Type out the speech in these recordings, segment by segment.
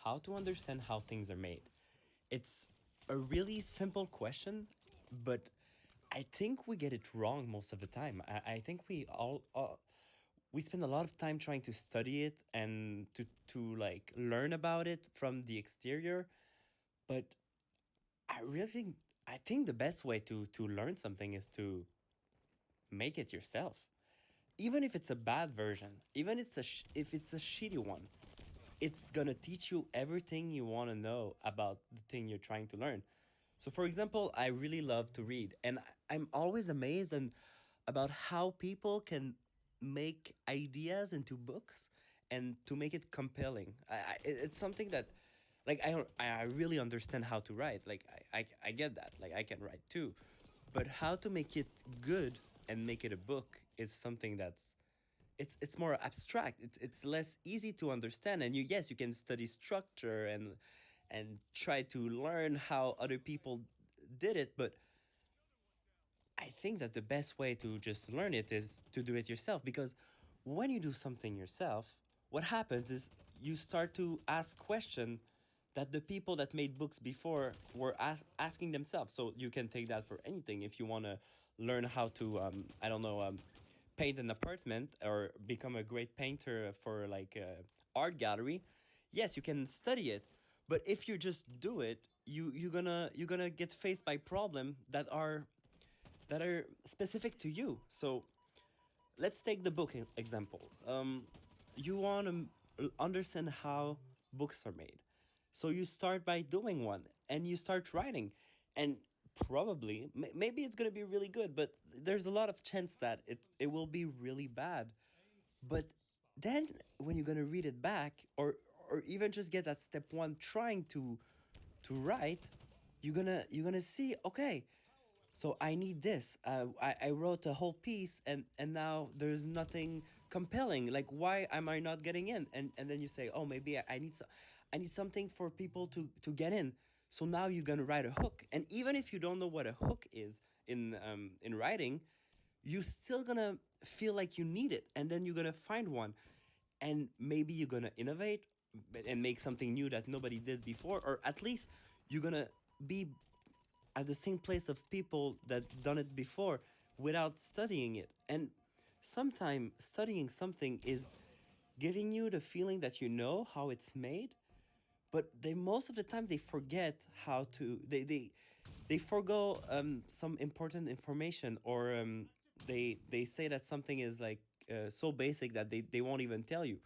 how to understand how things are made. It's a really simple question, but I think we get it wrong most of the time. I think we spend a lot of time trying to study it and to like learn about it from the exterior, but I think the best way to learn something is to make it yourself. Even if it's a bad version, even if it's a shitty one, it's gonna teach you everything you want to know about the thing you're trying to learn. So, for example, I really love to read, and I'm always amazed and about how people can make ideas into books and to make it compelling. It's something that, like, I really understand how to write. Like, I get that. Like, I can write too, but how to make it good and make it a book is something that's it's more abstract. It's less easy to understand, and you can study structure and try to learn how other people did it, but I think that the best way to just learn it is to do it yourself, because when you do something yourself, what happens is you start to ask questions that the people that made books before were asking themselves. So you can take that for anything. If you want to learn how to I don't know, paint an apartment or become a great painter for like a art gallery, yes, you can study it. But if you just do it, you're gonna get faced by problems that are specific to you. So let's take the book example. You want to understand how books are made. So you start by doing one and you start writing. And probably, maybe it's going to be really good, but there's a lot of chance that it will be really bad. But then when you're going to read it back, or even just get that step one trying to write, you're gonna see, okay, so I need this. I wrote a whole piece, and now there's nothing compelling. Like, why am I not getting in? And then you say, oh, maybe I need something for people to get in. So now you're gonna write a hook, and even if you don't know what a hook is in writing, you still gonna feel like you need it, and then you're gonna find one, and maybe you're gonna innovate and make something new that nobody did before, or at least you're gonna be at the same place of people that done it before without studying it. And sometimes studying something is giving you the feeling that you know how it's made, but they most of the time they forget how to they forgo some important information, or they say that something is like so basic that they won't even tell you.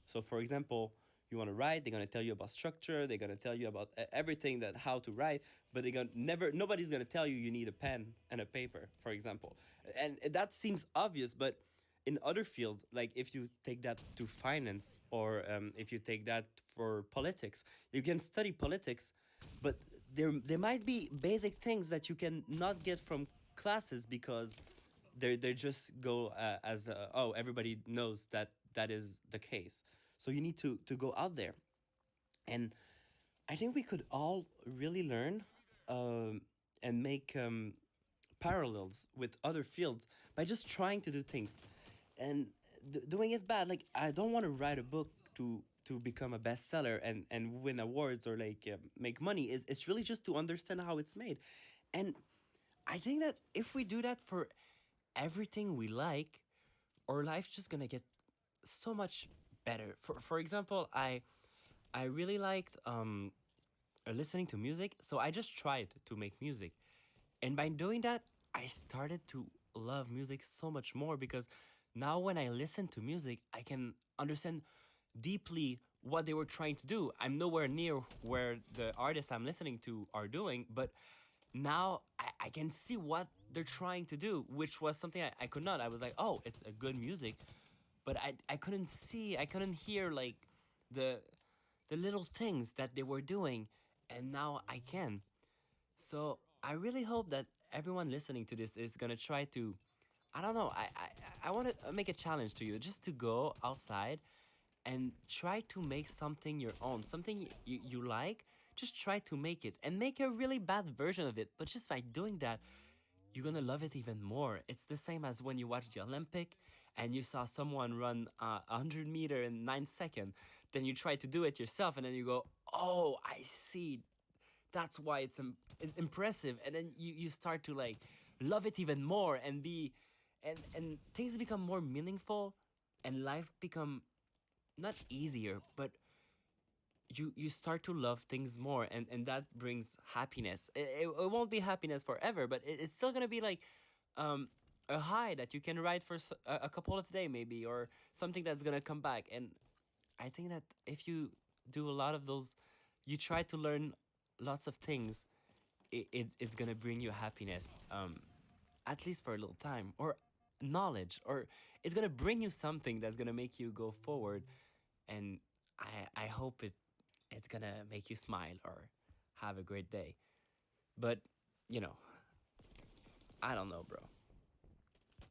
So for example, you want to write, they're going to tell you about structure, they're going to tell you about everything, that how to write, but they're going to never nobody's going to tell you need a pen and a paper, for example. And that seems obvious, but in other fields, like if you take that to finance, or if you take that for politics, you can study politics, but there might be basic things that you can not get from classes, because they just go as oh, everybody knows that that is the case. So you need to go out there, and I think we could all really learn and make parallels with other fields by just trying to do things and doing it bad. Like, I don't want to write a book to become a bestseller and win awards or like make money. It's really just to understand how it's made. And I think that if we do that for everything we like, our life's just gonna get so much better. For example, I really liked listening to music, so I just tried to make music. And by doing that, I started to love music so much more, because now when I listen to music, I can understand deeply what they were trying to do. I'm nowhere near where the artists I'm listening to are doing, but now I can see what they're trying to do, which was something I could not. I was like, oh, it's a good music, but I couldn't see, I couldn't hear like the the little things that they were doing, and now I can. So I really hope that everyone listening to this is gonna try to. I don't know. I want to make a challenge to you, just to go outside and try to make something your own, something you like. Just try to make it and make a really bad version of it. But just by doing that, you're gonna love it even more. It's the same as when you watch the Olympic and you saw someone run 100 meter in 9 seconds. Then you try to do it yourself, and then you go, oh, I see, that's why it's impressive. And then you start to like love it even more and be and things become more meaningful, and life become not easier, but you start to love things more, and that brings happiness. It won't be happiness forever, but it's still gonna be like um a high that you can ride for a couple of days maybe, or something that's gonna come back. And I think that if you do a lot of those, you try to learn lots of things, it's gonna bring you happiness, at least for a little time, or knowledge, or it's gonna bring you something that's gonna make you go forward. And I hope it's gonna make you smile or have a great day. But you know, I don't know, bro.